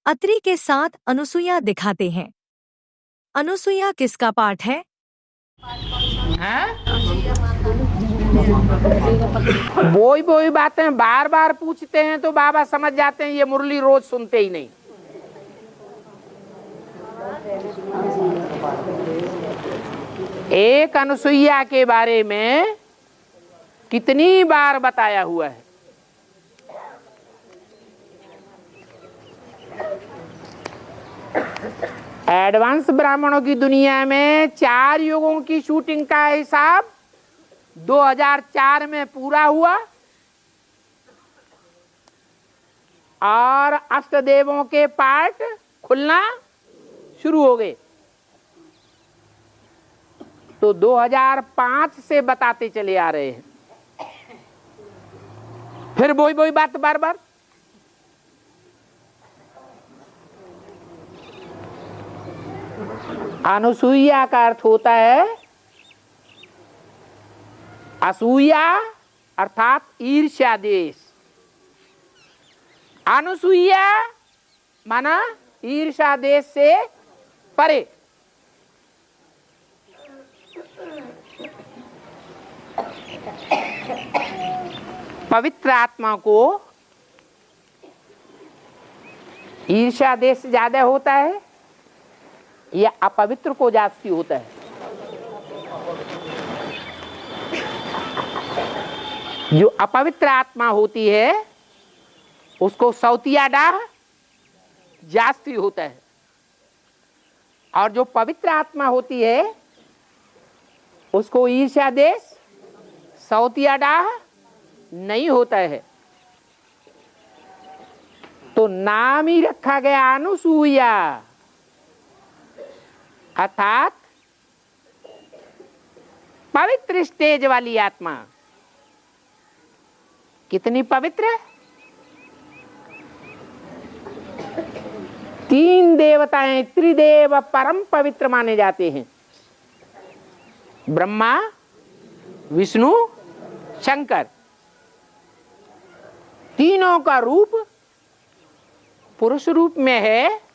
अत्रि के साथ अनुसुईया दिखाते हैं। अनुसुईया किसका पाठ है? वही बातें बार बार पूछते हैं तो बाबा समझ जाते हैं ये मुरली रोज सुनते ही नहीं। एक अनुसुईया के बारे में कितनी बार बताया हुआ है। एडवांस ब्राह्मणों की दुनिया में 4 युगों की शूटिंग का हिसाब 2004 में पूरा हुआ और अष्टदेवों के पाठ खुलना शुरू हो गए। तो 2005 से बताते चले आ रहे हैं। फिर वही बात बार बार। अनुसूया का अर्थ होता है असूया अर्थात ईर्ष्या देश। अनुसूया माना ईर्ष्या देश से परे। पवित्र आत्मा को ईर्ष्या देश से ज्यादा होता है या अपवित्र को जास्ती होता है? जो अपवित्र आत्मा होती है उसको सौतिया डाह जास्ती होता है और जो पवित्र आत्मा होती है उसको ईर्ष्या देश सौतिया डाह नहीं होता है। तो नाम ही रखा गया अनुसूया अर्थात पवित्र स्टेज वाली आत्मा। कितनी पवित्र? 3 देवताएं त्रिदेव परम पवित्र माने जाते हैं। ब्रह्मा, विष्णु, शंकर। तीनों का रूप पुरुष रूप में है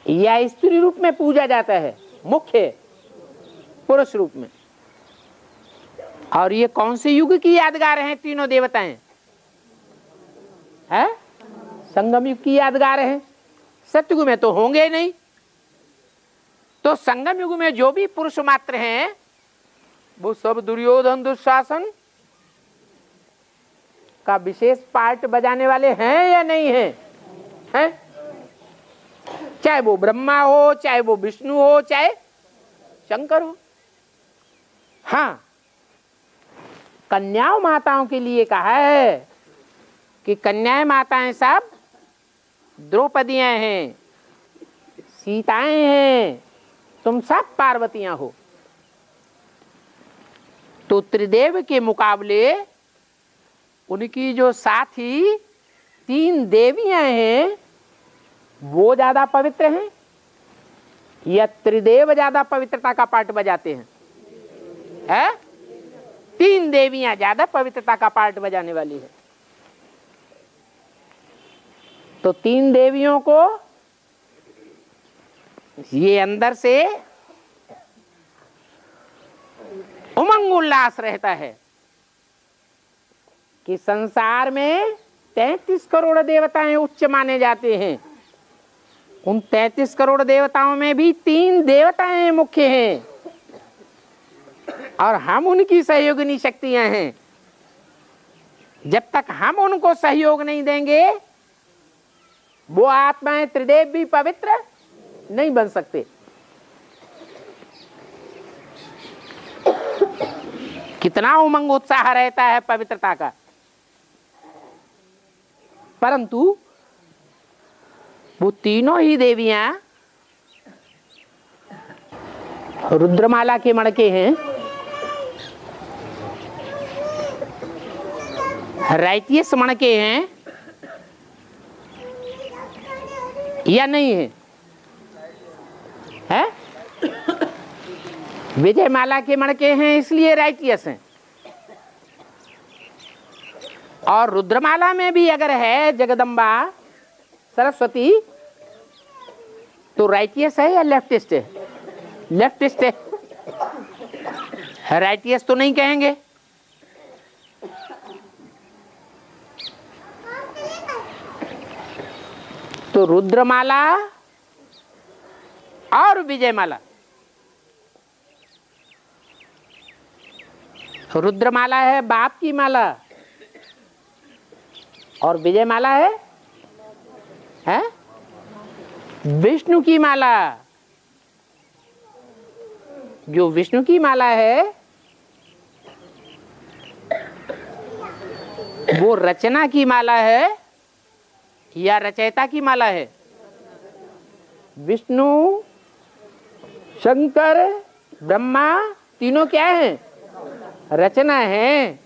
या स्त्री रूप में पूजा जाता है? मुख्य पुरुष रूप में। और ये कौन से युग की यादगार हैं तीनों देवताएं? है संगम युग की यादगार हैं। सतयुग में तो होंगे नहीं। तो संगम युग में जो भी पुरुष मात्र हैं वो सब दुर्योधन दुशासन का विशेष पार्ट बजाने वाले हैं या नहीं हैं? हैं? चाहे वो ब्रह्मा हो, चाहे वो विष्णु हो, चाहे शंकर हो। हाँ, कन्याओं माताओं के लिए कहा है कि कन्याएं माताएं सब द्रौपदियां हैं, सीताएं हैं, तुम सब पार्वतियां हो। तो त्रिदेव के मुकाबले उनकी जो साथी 3 देवियां हैं वो ज्यादा पवित्र हैं या त्रिदेव ज्यादा पवित्रता का पाठ बजाते हैं? है 3 देवियां ज्यादा पवित्रता का पाठ बजाने वाली है। तो 3 देवियों को ये अंदर से उमंग उल्लास रहता है कि संसार में 33 करोड़ देवताएं उच्च माने जाते हैं। उन 33 करोड़ देवताओं में भी 3 देवताएं मुख्य हैं और हम उनकी सहयोगिनी शक्तियां हैं। जब तक हम उनको सहयोग नहीं देंगे वो आत्माएं त्रिदेव भी पवित्र नहीं बन सकते। कितना उमंग उत्साह रहता है पवित्रता का। परंतु वो तीनों ही देवियां रुद्रमाला के मणके हैं, राइटियस मणके हैं या नहीं है? है? विजय माला के मणके हैं इसलिए राइटियस हैं। और रुद्रमाला में भी अगर है जगदम्बा सरस्वती, तो राइटियस है या लेफ्टिस्ट है? लेफ्टिस्ट है, राइटियस तो नहीं कहेंगे। तो रुद्रमाला और विजयमाला, रुद्रमाला है बाप की माला और विजयमाला है विष्णु की माला। जो विष्णु की माला है वो रचना की माला है या रचयिता की माला है? विष्णु, शंकर, ब्रह्मा तीनों क्या हैं? रचना है।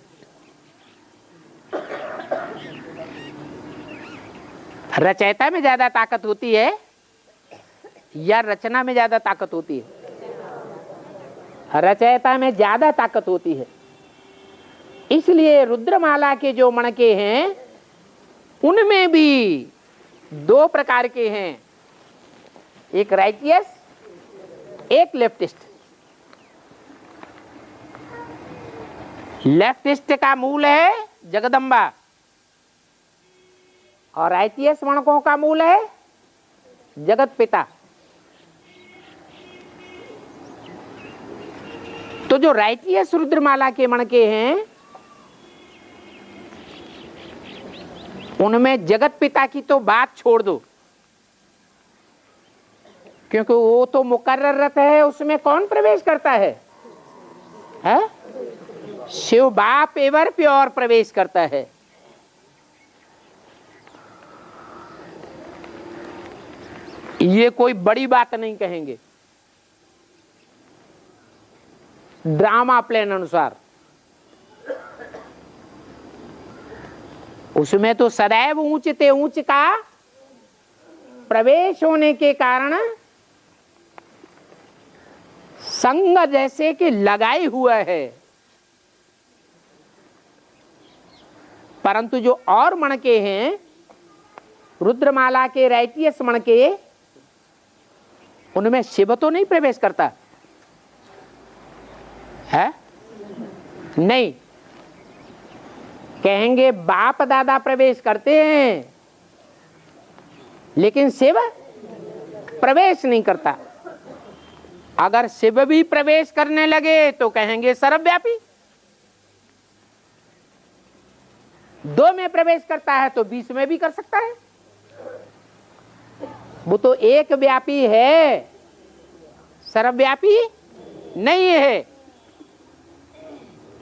रचयिता में ज्यादा ताकत होती है या रचना में ज्यादा ताकत होती है? रचयिता में ज्यादा ताकत होती है। इसलिए रुद्रमाला के जो मणके हैं उनमें भी दो प्रकार के हैं, एक राइटियस, एक लेफ्टिस्ट। लेफ्टिस्ट का मूल है जगदम्बा और राइटियस मणकों का मूल है जगत पिता। तो जो राइटियस रुद्रमाला के मणके हैं उनमें जगत पिता की तो बात छोड़ दो, क्योंकि वो तो मुकर्रर रत है, उसमें कौन प्रवेश करता है? शिव बाप एवर प्योर प्रवेश करता है। ये कोई बड़ी बात नहीं कहेंगे। ड्रामा प्लान अनुसार उसमें तो सदैव ऊंचते ऊंच का प्रवेश होने के कारण संग जैसे कि लगाए हुआ है, परंतु जो और मणके हैं रुद्रमाला के राइटियस मणके, उनमें शिव तो नहीं प्रवेश करता है? नहीं, कहेंगे बाप दादा प्रवेश करते हैं लेकिन शिव प्रवेश नहीं करता। अगर शिव भी प्रवेश करने लगे तो कहेंगे सर्वव्यापी। दो में प्रवेश करता है तो 20 में भी कर सकता है। वो तो एक व्यापी है, सर्वव्यापी नहीं है।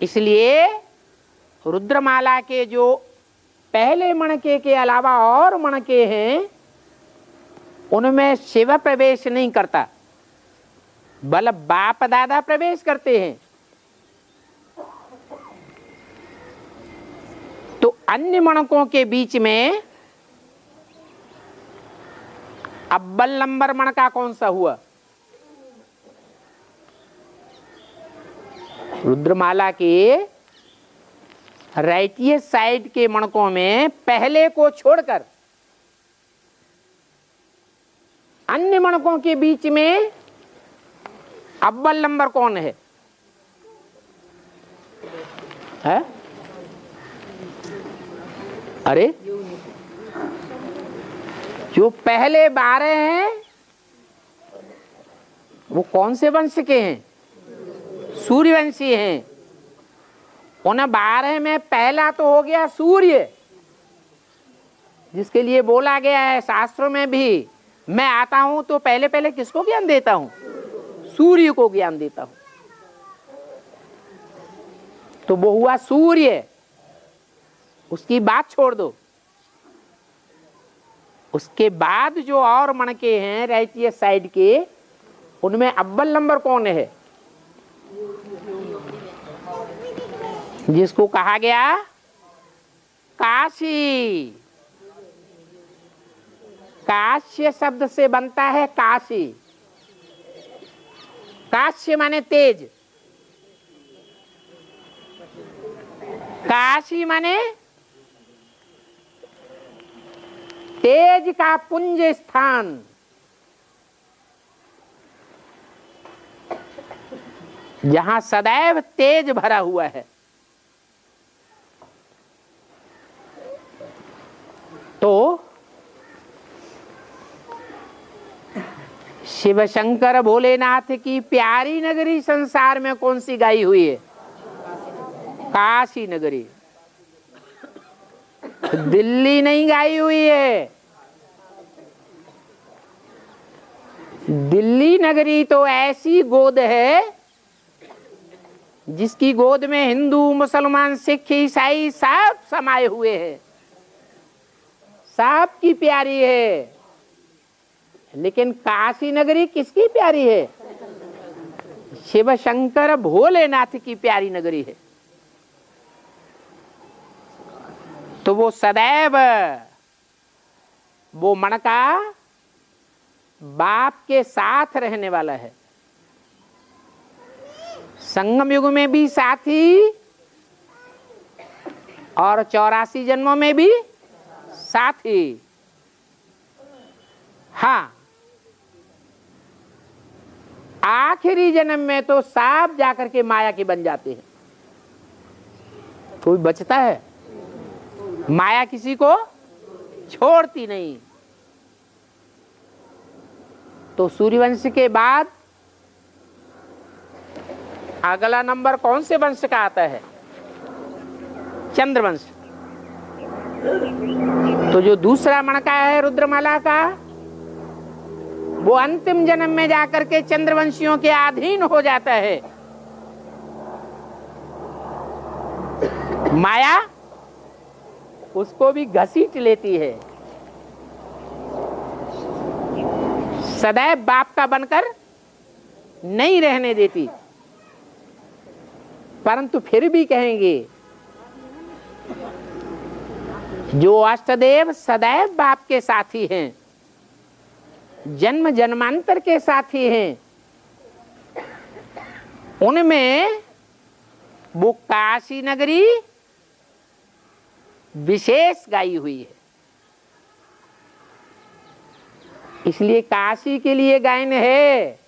इसलिए रुद्रमाला के जो पहले मणके के अलावा और मणके हैं उनमें शिव प्रवेश नहीं करता, बल बाप दादा प्रवेश करते हैं। तो अन्य मणकों के बीच में अव्वल नंबर मणका कौन सा हुआ? रुद्रमाला के राइटियस साइड के मणकों में पहले को छोड़कर अन्य मणकों के बीच में अव्वल नंबर कौन है? अरे जो पहले 12 हैं वो कौन से वंश के हैं? सूर्यवंशी हैं। उन 12 में पहला तो हो गया सूर्य, जिसके लिए बोला गया है शास्त्रों में भी, मैं आता हूं तो पहले पहले किसको ज्ञान देता हूं? सूर्य को ज्ञान देता हूं। तो वो हुआ सूर्य, उसकी बात छोड़ दो। उसके बाद जो और मणके हैं राइटियस साइड के, उनमें अव्वल नंबर कौन है? जिसको कहा गया काशी। काश्य शब्द से बनता है काशी। काश्य माने तेज, काशी माने तेज का पुंज स्थान, जहां सदैव तेज भरा हुआ है। तो शिव शंकर भोलेनाथ की प्यारी नगरी संसार में कौन सी गाई हुई है? काशी नगरी। दिल्ली नहीं गाई हुई है। दिल्ली नगरी तो ऐसी गोद है जिसकी गोद में हिंदू, मुसलमान, सिख, ईसाई सब समाये हुए हैं, सब की प्यारी है। लेकिन काशी नगरी किसकी प्यारी है? शिव शंकर भोलेनाथ की प्यारी नगरी है। तो वो सदैव वो मणका बाप के साथ रहने वाला है। संगम युग में भी साथी और 84 जन्मों में भी साथी। हाँ, आखिरी जन्म में तो सब जाकर के माया के बन जाते हैं। कोई बचता है? माया किसी को छोड़ती नहीं। तो सूर्यवंश के बाद अगला नंबर कौन से वंश का आता है? चंद्रवंश। तो जो दूसरा मणका है रुद्रमाला का, वो अंतिम जन्म में जाकर के चंद्रवंशियों के अधीन हो जाता है। माया उसको भी घसीट लेती है, सदैव बाप का बनकर नहीं रहने देती। परंतु फिर भी कहेंगे जो अष्टदेव सदैव बाप के साथी हैं, जन्म जन्मांतर के साथी हैं, उनमें वो काशी नगरी विशेष गाई हुई है। इसलिए काशी के लिए गायन है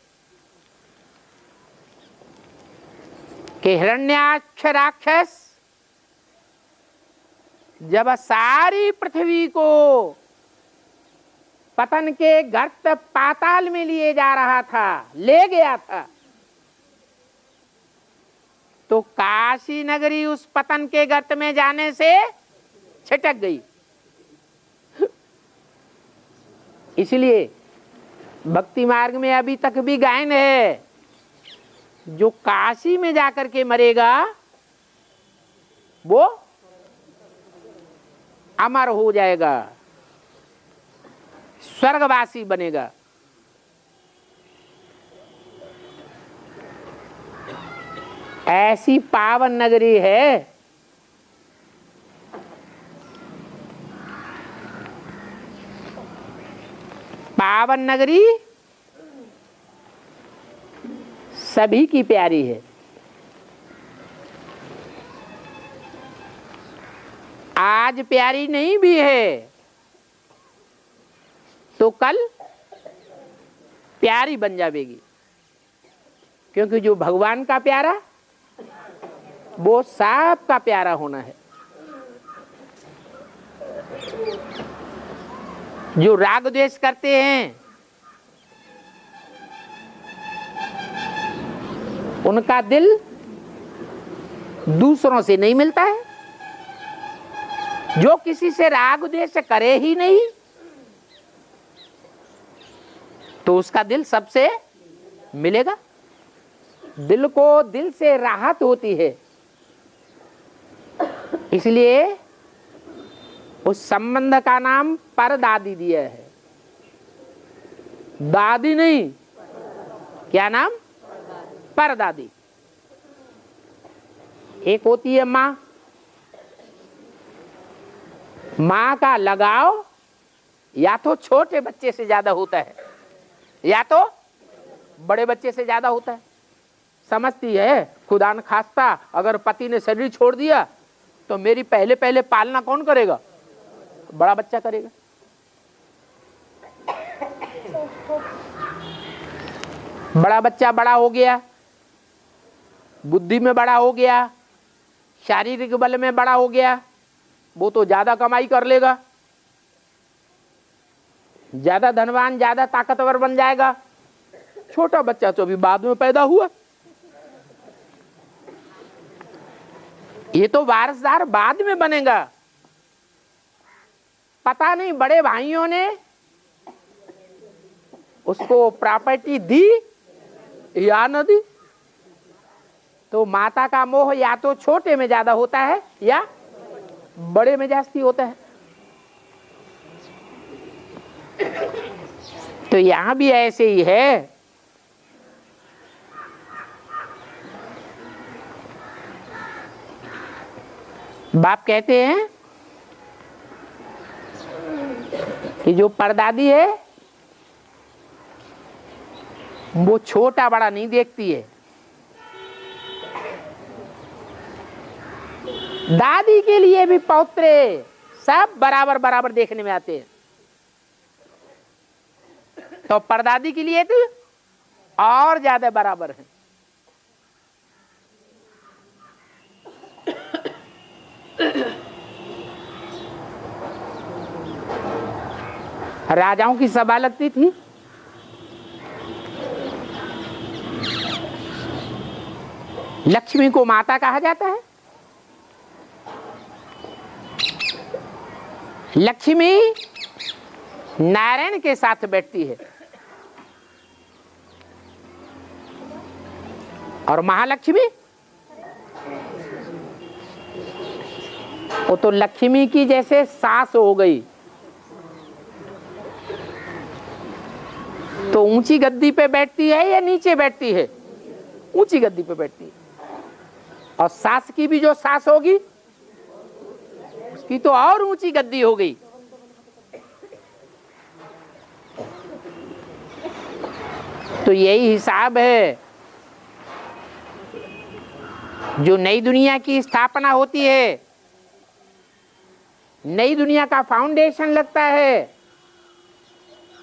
कि हिरण्याक्ष राक्षस जब सारी पृथ्वी को पतन के गर्त पाताल में लिए जा रहा था, ले गया था, तो काशी नगरी उस पतन के गर्त में जाने से छिटक गई। इसलिए भक्ति मार्ग में अभी तक भी गायन है, जो काशी में जाकर के मरेगा वो अमर हो जाएगा, स्वर्गवासी बनेगा। ऐसी पावन नगरी है। पावन नगरी सभी की प्यारी है। आज प्यारी नहीं भी है तो कल प्यारी बन जाएगी, क्योंकि जो भगवान का प्यारा वो सब का प्यारा होना है। जो राग द्वेष करते हैं उनका दिल दूसरों से नहीं मिलता है। जो किसी से राग द्वेष करे ही नहीं तो उसका दिल सबसे मिलेगा। दिल को दिल से राहत होती है। इसलिए उस संबंध का नाम परदादी दिया है, दादी नहीं। क्या नाम? परदादी। एक होती है माँ। माँ का लगाव या तो छोटे बच्चे से ज्यादा होता है या तो बड़े बच्चे से ज्यादा होता है। समझती है खुदा न खास्ता अगर पति ने शरीर छोड़ दिया तो मेरी पहले पहले पालना कौन करेगा? बड़ा बच्चा करेगा। बड़ा बच्चा बड़ा हो गया, बुद्धि में बड़ा हो गया, शारीरिक बल में बड़ा हो गया, वो तो ज्यादा कमाई कर लेगा, ज्यादा धनवान, ज्यादा ताकतवर बन जाएगा। छोटा बच्चा तो अभी बाद में पैदा हुआ, ये तो वारसदार बाद में बनेगा। पता नहीं बड़े भाइयों ने उसको प्रॉपर्टी दी या न दी। तो माता का मोह या तो छोटे में ज्यादा होता है या बड़े में जास्ती होता है। तो यहां भी ऐसे ही है। बाप कहते हैं कि जो परदादी है वो छोटा बड़ा नहीं देखती है, दादी के लिए भी पौत्रे सब बराबर बराबर देखने में आते हैं। तो परदादी के लिए तो और ज्यादा बराबर है। राजाओं की सभा लगती थी, लक्ष्मी को माता कहा जाता है। लक्ष्मी नारायण के साथ बैठती है और महालक्ष्मी वो तो लक्ष्मी की जैसे सास हो गई। तो ऊंची गद्दी पे बैठती है या नीचे बैठती है? ऊंची गद्दी पे बैठती है। और सास की भी जो सास होगी उसकी तो और ऊंची गद्दी हो गई। तो यही हिसाब है। जो नई दुनिया की स्थापना होती है, नई दुनिया का फाउंडेशन लगता है,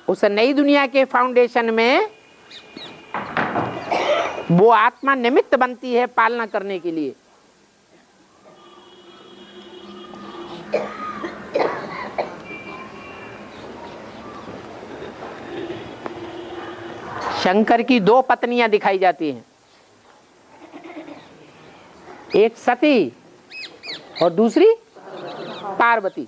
उस नई दुनिया के फाउंडेशन में वो आत्मा निमित्त बनती है पालना करने के लिए। शंकर की दो पत्नियां दिखाई जाती हैं, एक सती और दूसरी पार्वती।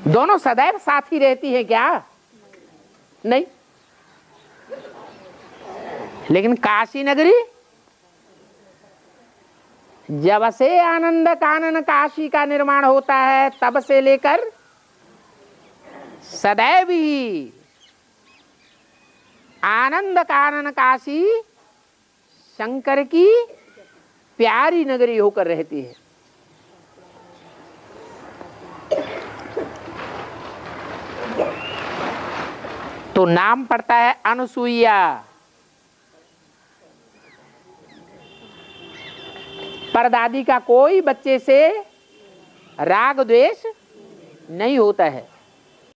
दोनों सदैव साथ ही रहती है क्या? नहीं। लेकिन काशी नगरी जब से आनंद कानन काशी का निर्माण होता है तब से लेकर सदैव ही आनंद कानन काशी शंकर की प्यारी नगरी होकर रहती है। तो नाम पड़ता है अनुसुईया। परदादी का कोई बच्चे से राग द्वेष नहीं होता है।